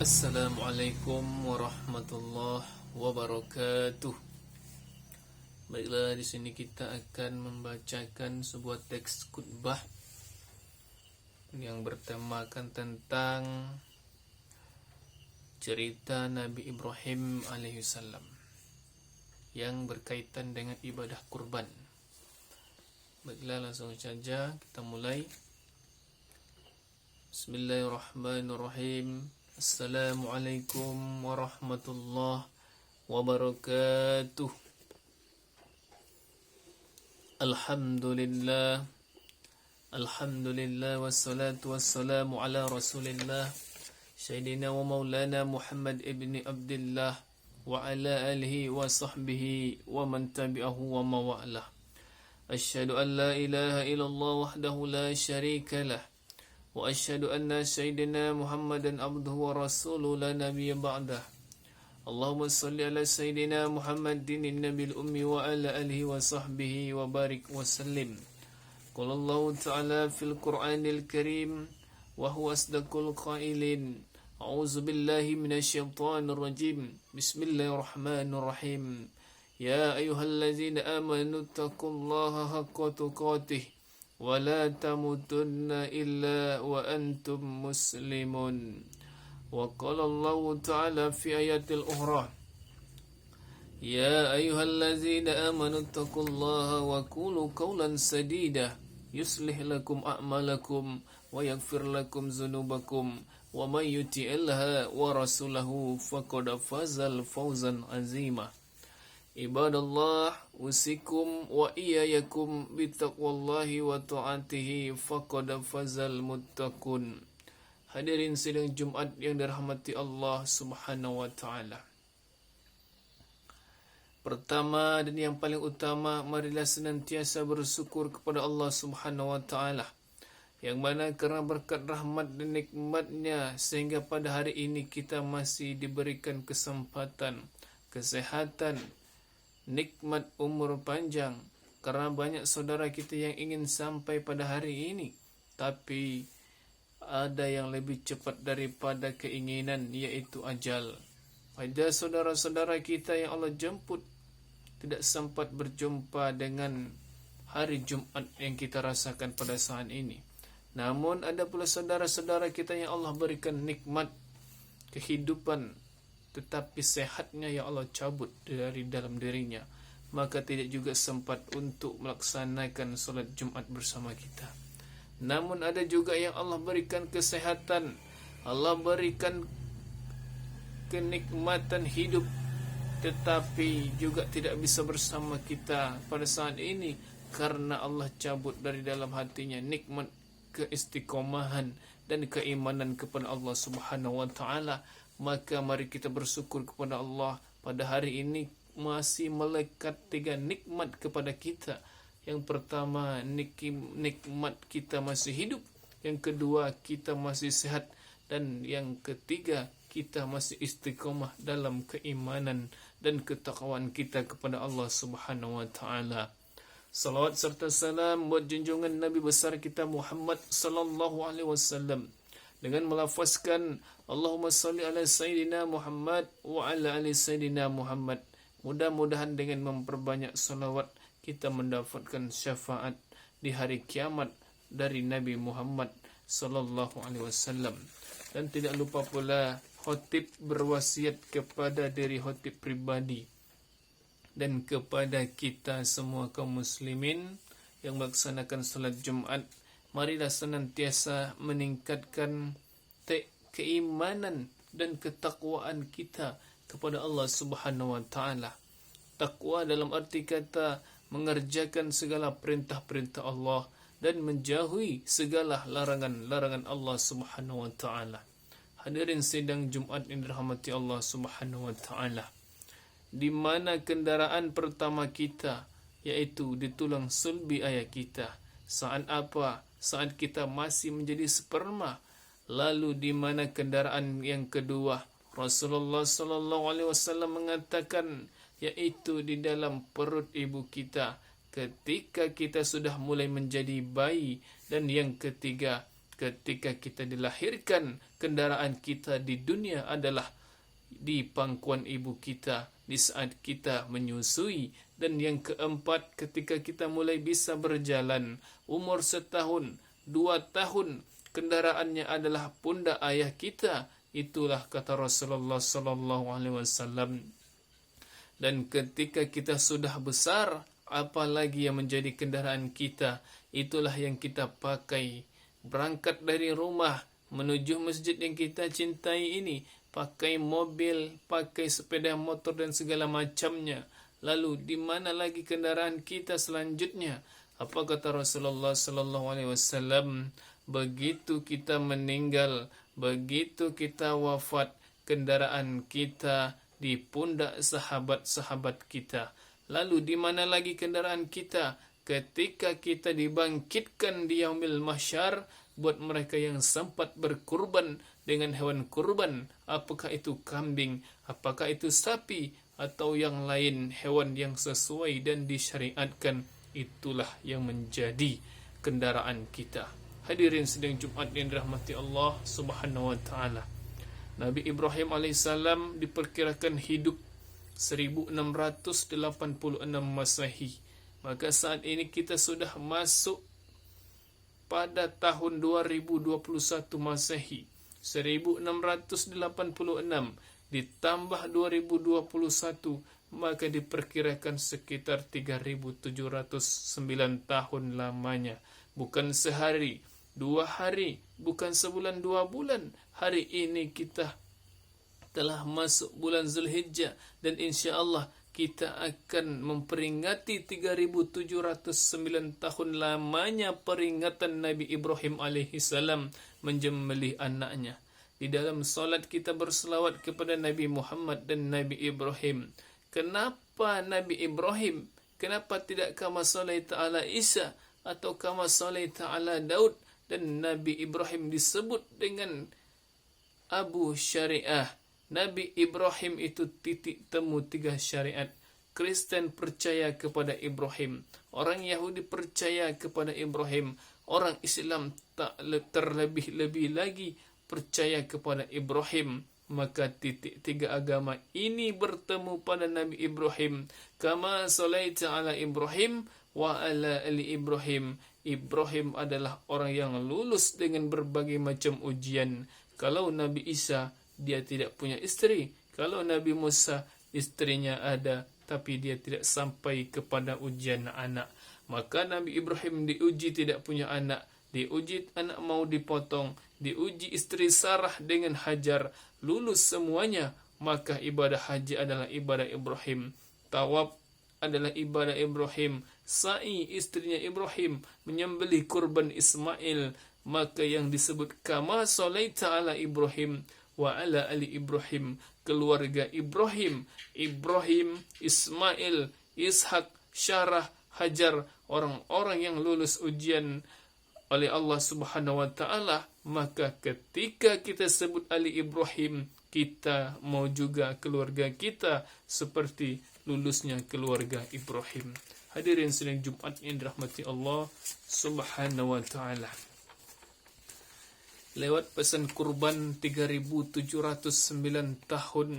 Assalamualaikum warahmatullahi wabarakatuh. Baiklah, di sini kita akan membacakan sebuah teks khutbah yang bertemakan tentang cerita Nabi Ibrahim alaihissalam yang berkaitan dengan ibadah kurban. Baiklah, langsung saja kita mulai. Bismillahirrahmanirrahim. Assalamualaikum warahmatullahi wabarakatuh. Alhamdulillah wassalatu wassalamu ala rasulillah Sayyidina wa maulana Muhammad ibn Abdullah wa ala alihi wa sahbihi wa man tabi'ahu wa mawalah. Asyhadu an la ilaha illallah wahdahu la syarika lah wa asyhadu anna sayyidina Muhammadan abduhu wa rasuluhu la nabiyya ba'dah. Allahumma salli ala sayyidina Muhammadin nabil ummi wa ala alihi wa sahbihi wa barik wa sallim. Qala Allah ta'ala fil Qur'anil Karim wa huwa asdaqul qailin. A'udzu billahi minasyaitonir rajim. Bismillahirrahmanirrahim. Ya ayyuhallazina amanu taqullaha haqqa tuqatih wa la tamutunna illa wa antum muslimun. Wa qala Allah ta'ala fi ayatil ukhra. Ya ayyuhallazina amanu taqullaha wa qulu qawlan sadida yuslih lakum a'malakum wa yaghfir lakum dzunubakum wa may yuti'illaha wa rasulahu faqad fazal fawzan azima. Ibadallah, usikum wa iyyakum bittaqwallahi wa ta'atihi faqad fazal muttaqun. Hadirin sidang Jumat yang dirahmati Allah Subhanahu wa taala. Pertama dan yang paling utama, marilah senantiasa bersyukur kepada Allah Subhanahu wa taala, yang mana kerana berkat rahmat dan nikmatnya sehingga pada hari ini kita masih diberikan kesempatan, kesehatan, nikmat umur panjang. Karena banyak saudara kita yang ingin sampai pada hari ini, tapi ada yang lebih cepat daripada keinginan, yaitu ajal. Ada saudara-saudara kita yang Allah jemput tidak sempat berjumpa dengan hari Jumat yang kita rasakan pada saat ini. Namun ada pula saudara-saudara kita yang Allah berikan nikmat kehidupan, tetapi sehatnya yang Allah cabut dari dalam dirinya, maka tidak juga sempat untuk melaksanakan solat Jumat bersama kita. Namun ada juga yang Allah berikan kesehatan, Allah berikan kenikmatan hidup, tetapi juga tidak bisa bersama kita pada saat ini karena Allah cabut dari dalam hatinya nikmat keistiqomahan dan keimanan kepada Allah Subhanahu wa taala. Maka mari kita bersyukur kepada Allah, pada hari ini masih melekat 3 nikmat kepada kita. Yang pertama, nikmat kita masih hidup. Yang kedua, kita masih sehat. Dan yang ketiga, kita masih istiqomah dalam keimanan dan ketakwaan kita kepada Allah Subhanahu wa taala. Salawat serta salam buat junjungan Nabi besar kita Muhammad sallallahu alaihi wasallam, dengan melafazkan Allahumma salli ala Sayyidina Muhammad wa ala ali Sayyidina Muhammad. Mudah-mudahan dengan memperbanyak salawat kita mendapatkan syafaat di hari kiamat dari Nabi Muhammad sallallahu alaihi wasallam. Dan tidak lupa pula khatib berwasiat kepada diri khatib pribadi dan kepada kita semua kaum muslimin yang melaksanakan salat Jumat. Marilah senantiasa meningkatkan keimanan dan ketakwaan kita kepada Allah Subhanahu wa taala. Takwa dalam arti kata mengerjakan segala perintah-perintah Allah dan menjauhi segala larangan-larangan Allah Subhanahu wa taala. Hadirin sidang Jumat yang dirahmati Allah Subhanahu wa taala, di mana kendaraan pertama kita yaitu di tulang sulbi ayah kita. Saat apa? Saat kita masih menjadi sperma. Lalu di mana kendaraan yang kedua? Rasulullah sallallahu alaihi wasallam mengatakan, yaitu di dalam perut ibu kita ketika kita sudah mulai menjadi bayi. Dan yang ketiga, ketika kita dilahirkan, kendaraan kita di dunia adalah di pangkuan ibu kita, di saat kita menyusui. Dan yang keempat, ketika kita mulai bisa berjalan, umur 1 tahun, 2 tahun, kendaraannya adalah pundak ayah kita. Itulah kata Rasulullah SAW. Dan ketika kita sudah besar, apalagi yang menjadi kendaraan kita, itulah yang kita pakai. Berangkat dari rumah menuju masjid yang kita cintai ini, pakai mobil, pakai sepeda motor dan segala macamnya. Lalu di mana lagi kendaraan kita selanjutnya? Apa kata Rasulullah SAW? Begitu kita meninggal, begitu kita wafat, kendaraan kita di pundak sahabat-sahabat kita. Lalu di mana lagi kendaraan kita? Ketika kita dibangkitkan di yaumil mahsyar, buat mereka yang sempat berkurban dengan hewan kurban, apakah itu kambing, apakah itu sapi, atau yang lain hewan yang sesuai dan disyariatkan, itulah yang menjadi kendaraan kita. Hadirin sidang Jumat yang dirahmati Allah Subhanahu wa taala. Nabi Ibrahim alaihissalam diperkirakan hidup 1686 Masehi. Maka saat ini kita sudah masuk pada tahun 2021 Masehi. 1686 ditambah 2021, maka diperkirakan sekitar 3709 tahun lamanya. Bukan sehari, 2 hari, bukan sebulan 2 bulan. Hari ini kita telah masuk bulan Zulhijjah, dan insya Allah kita akan memperingati 3709 tahun lamanya peringatan Nabi Ibrahim alaihissalam menjembelih anaknya. Di dalam salat kita berselawat kepada Nabi Muhammad dan Nabi Ibrahim. Kenapa Nabi Ibrahim? Kenapa tidak kama salaita ala Isa atau kama salaita ala Daud? Dan Nabi Ibrahim disebut dengan Abu Syariah. Nabi Ibrahim itu titik temu 3 syariat. Kristen percaya kepada Ibrahim, orang Yahudi percaya kepada Ibrahim, orang Islam tak terlebih-lebih lagi percaya kepada Ibrahim. Maka titik 3 agama ini bertemu pada Nabi Ibrahim. Kama salaita ala Ibrahim wa ala ali Ibrahim. Ibrahim adalah orang yang lulus dengan berbagai macam ujian. Kalau Nabi Isa, dia tidak punya istri. Kalau Nabi Musa, istrinya ada, tapi dia tidak sampai kepada ujian anak. Maka Nabi Ibrahim diuji tidak punya anak, diuji anak mau dipotong, diuji istri Sarah dengan Hajar, lulus semuanya. Maka ibadah haji adalah ibadah Ibrahim, tawaf adalah ibadah Ibrahim, sa'i istrinya Ibrahim, menyembelih kurban Ismail. Maka yang disebut kama salaita ala Ibrahim wa ala ali Ibrahim, keluarga Ibrahim, Ibrahim, Ismail, Ishak, Syarah, Hajar, orang-orang yang lulus ujian oleh Allah Subhanahu wa taala. Maka ketika kita sebut Ali Ibrahim, kita mau juga keluarga kita seperti lulusnya keluarga Ibrahim. Hadirin sidang Jumat yang dirahmati Allah Subhanahu wa taala. Lewat pesan kurban 3709 tahun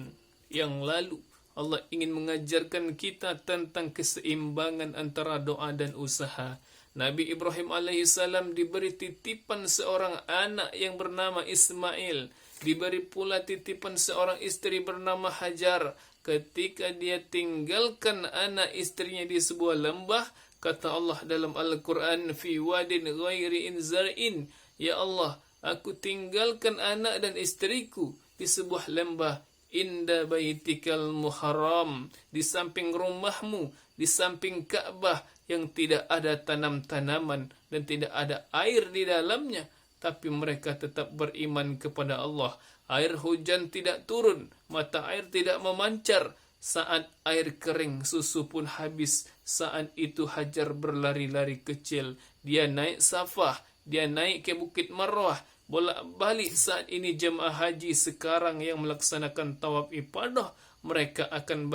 yang lalu, Allah ingin mengajarkan kita tentang keseimbangan antara doa dan usaha. Nabi Ibrahim alaihissalam diberi titipan seorang anak yang bernama Ismail. Diberi pula titipan seorang istri bernama Hajar. Ketika dia tinggalkan anak istrinya di sebuah lembah, kata Allah dalam Al-Quran, fi wadin ghairi inzar'in, ya Allah, aku tinggalkan anak dan istriku di sebuah lembah, inda baitikal muharram, di samping rumahmu, di samping Ka'bah yang tidak ada tanam-tanaman dan tidak ada air di dalamnya, tapi mereka tetap beriman kepada Allah. Air hujan tidak turun, mata air tidak memancar. Saat air kering, susu pun habis. Saat itu Hajar berlari-lari kecil. Dia naik Safah, dia naik ke Bukit Marwah, bolak-balik. Saat ini jemaah haji sekarang yang melaksanakan tawaf ibadah, mereka akan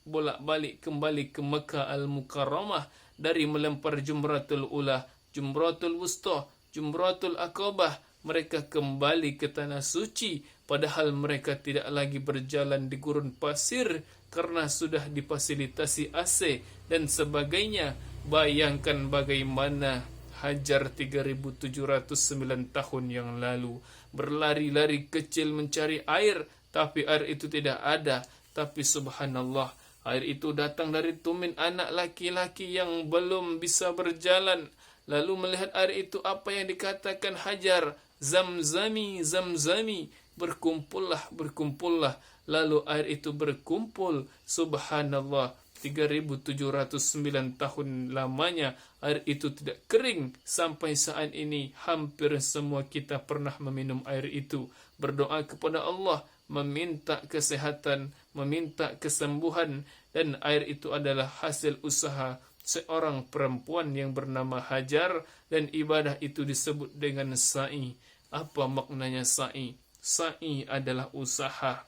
bolak-balik kembali ke Mekah Al-Mukarramah dari melempar Jumratul Ula, Jumratul Wusta, Jumratul Aqabah, mereka kembali ke tanah suci, padahal mereka tidak lagi berjalan di gurun pasir karena sudah difasilitasi AC dan sebagainya. Bayangkan bagaimana Hajar 3709 tahun yang lalu berlari-lari kecil mencari air, tapi air itu tidak ada. Tapi subhanallah, air itu datang dari tumin anak laki-laki yang belum bisa berjalan. Lalu melihat air itu, apa yang dikatakan Hajar? Zamzami, zamzami. Berkumpullah, berkumpullah. Lalu air itu berkumpul. Subhanallah, 3709 tahun lamanya air itu tidak kering. Sampai saat ini hampir semua kita pernah meminum air itu. Berdoa kepada Allah, meminta kesehatan, meminta kesembuhan. Dan air itu adalah hasil usaha seorang perempuan yang bernama Hajar, dan ibadah itu disebut dengan sa'i. Apa maknanya sa'i? Sa'i adalah usaha.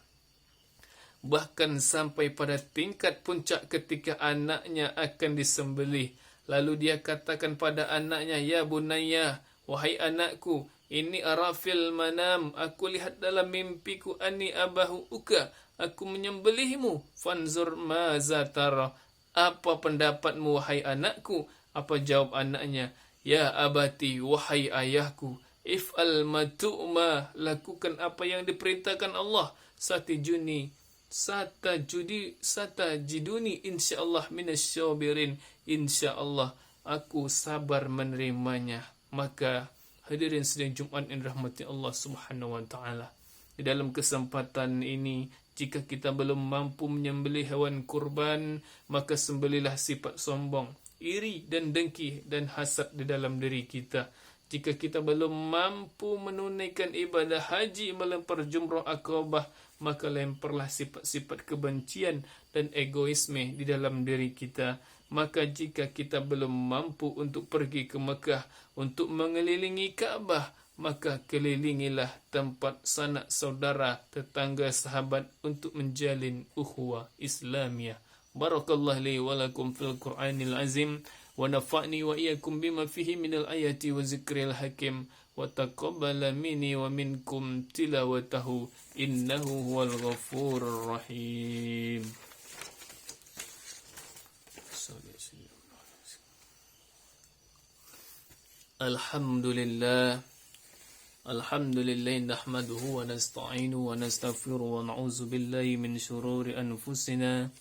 Bahkan sampai pada tingkat puncak ketika anaknya akan disembelih, lalu dia katakan pada anaknya, ya bunayya, wahai anakku, ini arafil manam, aku lihat dalam mimpiku, ani abahu uka, aku menyembelihmu, fanzur maza tara, apa pendapatmu wahai anakku? Apa jawab anaknya? Ya abati, wahai ayahku, if'al ma tu'ma, lakukan apa yang diperintahkan Allah. Satajiduni insyaallah minasyabirin, insyaallah aku sabar menerimanya. Maka hadirin sidang Jumat yang dirahmati Allah Subhanahu wa taala, di dalam kesempatan ini, jika kita belum mampu menyembelih hewan kurban, maka sembelilah sifat sombong, iri dan dengki dan hasad di dalam diri kita. Jika kita belum mampu menunaikan ibadah haji, melempar jumrah Aqabah, maka lemparlah sifat-sifat kebencian dan egoisme di dalam diri kita. Maka jika kita belum mampu untuk pergi ke Mekah untuk mengelilingi Ka'bah, maka kelilingilah tempat sanak saudara, tetangga, sahabat untuk menjalin ukhuwah Islamiyah. Barakallahu li wa lakum fil Qur'anil azim, wa nafa'ni wa iyyakum bima fihi minal ayati wa zikril hakim, wa taqabbala minni wa minkum tilawatahu, innahu huwal ghafurur rahim. Alhamdulillah. Alhamdulillah nahmaduhu wa nasta'inuhu wa nastaghfiruhu wa na'udzu billahi min shururi anfusina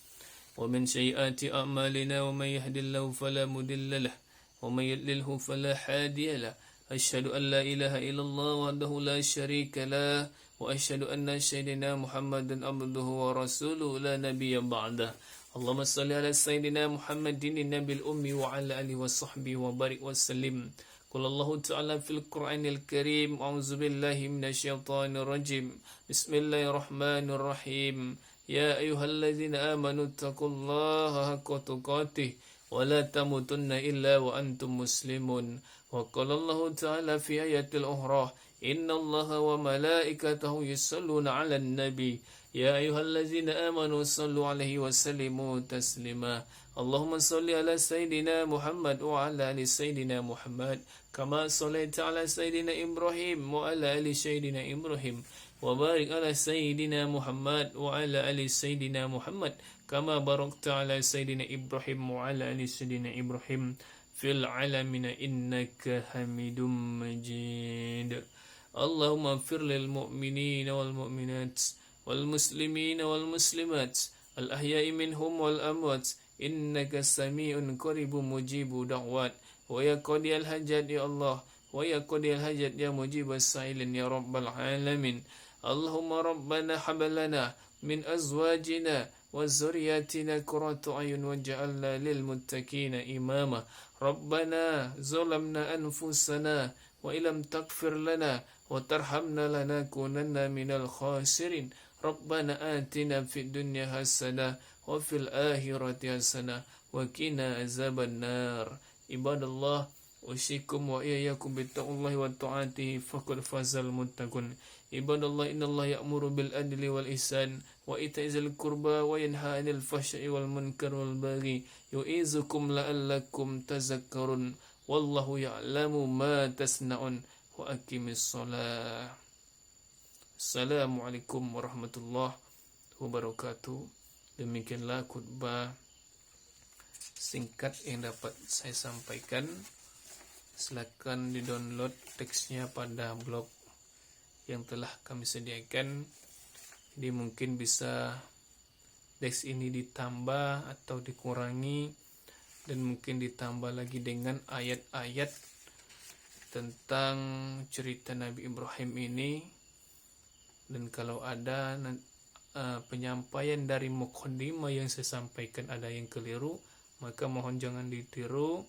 wa min sayyiati a'malina, wa may yahdihillahu fala mudilla lahu wa may yudlilhu fala hadiya lahu. Asyhadu an la ilaha illallah wahdahu la syarika lahu wa asyhadu anna sayyidina Muhammadan abduhu wa rasuluhu la nabiyya ba'dah. Allahumma shalli ala sayyidina Muhammadin nabil ummi wa ala alihi wa sahbihi wa barik wa sallim. Qul Allah Ta'ala fil Qur'anil Karim, a'udzu billahi minasyaitonir rajim. Bismillahirrahmanirrahim. Ya ayyuhalladzina amanu taqullaha haqqa tuqatih wa la tamutunna illa wa antum muslimun. Wa qala Allah Ta'ala fi ayatil ukhra, innallaha wa malaikatahu yusalluna 'alan nabi. Ya ayyuhalladzina amanu sallu 'alaihi wa sallimu taslima. Allahumma salli ala sayyidina Muhammad wa ala ali sayyidina Muhammad kama sallaita ala sayyidina Ibrahim wa ala ali sayyidina Ibrahim, wa barik ala sayyidina Muhammad wa ala ali sayyidina Muhammad kama barakta ala sayyidina Ibrahim wa ala ali sayyidina Ibrahim fil alamin innaka Hamidum Majid. Allahumma ighfir lil mu'minina wal mu'minat wal muslimina wal muslimat al ahya'i minhum wal amwat, innaka sami'un qaribun mujibud da'wat. Wa ya qadiyal hajat ya Allah, wa ya qadiyal hajat ya mujibas sa'ilin ya rabbal alamin. Allahumma rabbana hab lana min azwajina wa zurriyyatina qurrata a'yun waj'alna lil muttaqina imama. Rabbana zalamna anfusana wa illam taghfir lana wa tarhamna lanakunanna minal khasirin. Rabbana atina fid dunya hasanah wa fil akhirati hasanah wa qina azaban nar. Ibadallah, usikum wa iyyakum bittaqullahi wa ta'atihi faqad fazal muttaqun. Ibadallah, innallaha ya'muru bil adli wal ihsan wa ita'i dzil qurba wa yanha 'anil fahsya'i wal munkar wal baghi yu'izukum la'allakum tadhakkarun. wallahu ya'lamu ma tasna'un wa aqimis shalah. Assalamualaikum warahmatullahi wabarakatuh. Demikianlah khutbah singkat yang dapat saya sampaikan. Silakan di-download teksnya pada blog yang telah kami sediakan. Jadi mungkin bisa teks ini ditambah atau dikurangi, dan mungkin ditambah lagi dengan ayat-ayat tentang cerita Nabi Ibrahim ini. Dan kalau ada penyampaian dari muqaddimah yang saya sampaikan ada yang keliru, maka mohon jangan ditiru,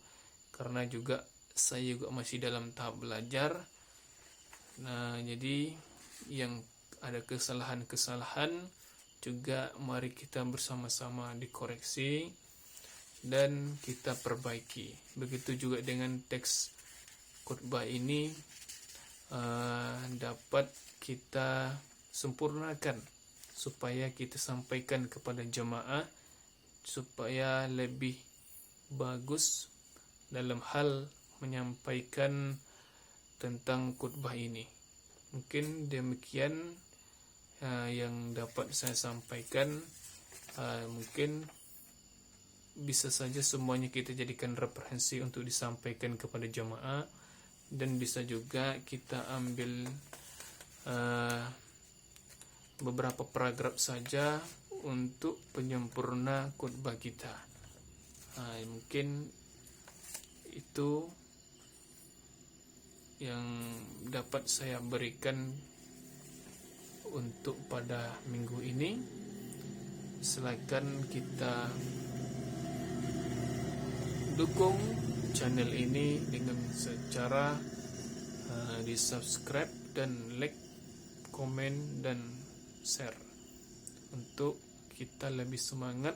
karena juga saya juga masih dalam tahap belajar. Nah, jadi yang ada kesalahan-kesalahan juga mari kita bersama-sama dikoreksi dan kita perbaiki. Begitu juga dengan teks khutbah ini dapat kita sempurnakan supaya kita sampaikan kepada jemaah supaya lebih bagus dalam hal menyampaikan tentang khutbah ini. Mungkin demikian yang dapat saya sampaikan. Mungkin bisa saja semuanya kita jadikan referensi untuk disampaikan kepada jemaah, dan bisa juga kita ambil beberapa paragraf saja untuk penyempurna khutbah kita. Mungkin itu yang dapat saya berikan untuk pada minggu ini. Silakan kita dukung channel ini dengan secara di subscribe dan like, komen, dan share, untuk kita lebih semangat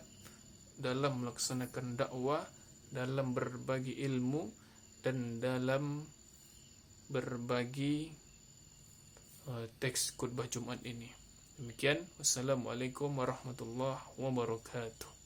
dalam melaksanakan dakwah, dalam berbagi ilmu, dan dalam berbagi teks khutbah Jumat ini. Demikian, wassalamualaikum warahmatullahi wabarakatuh.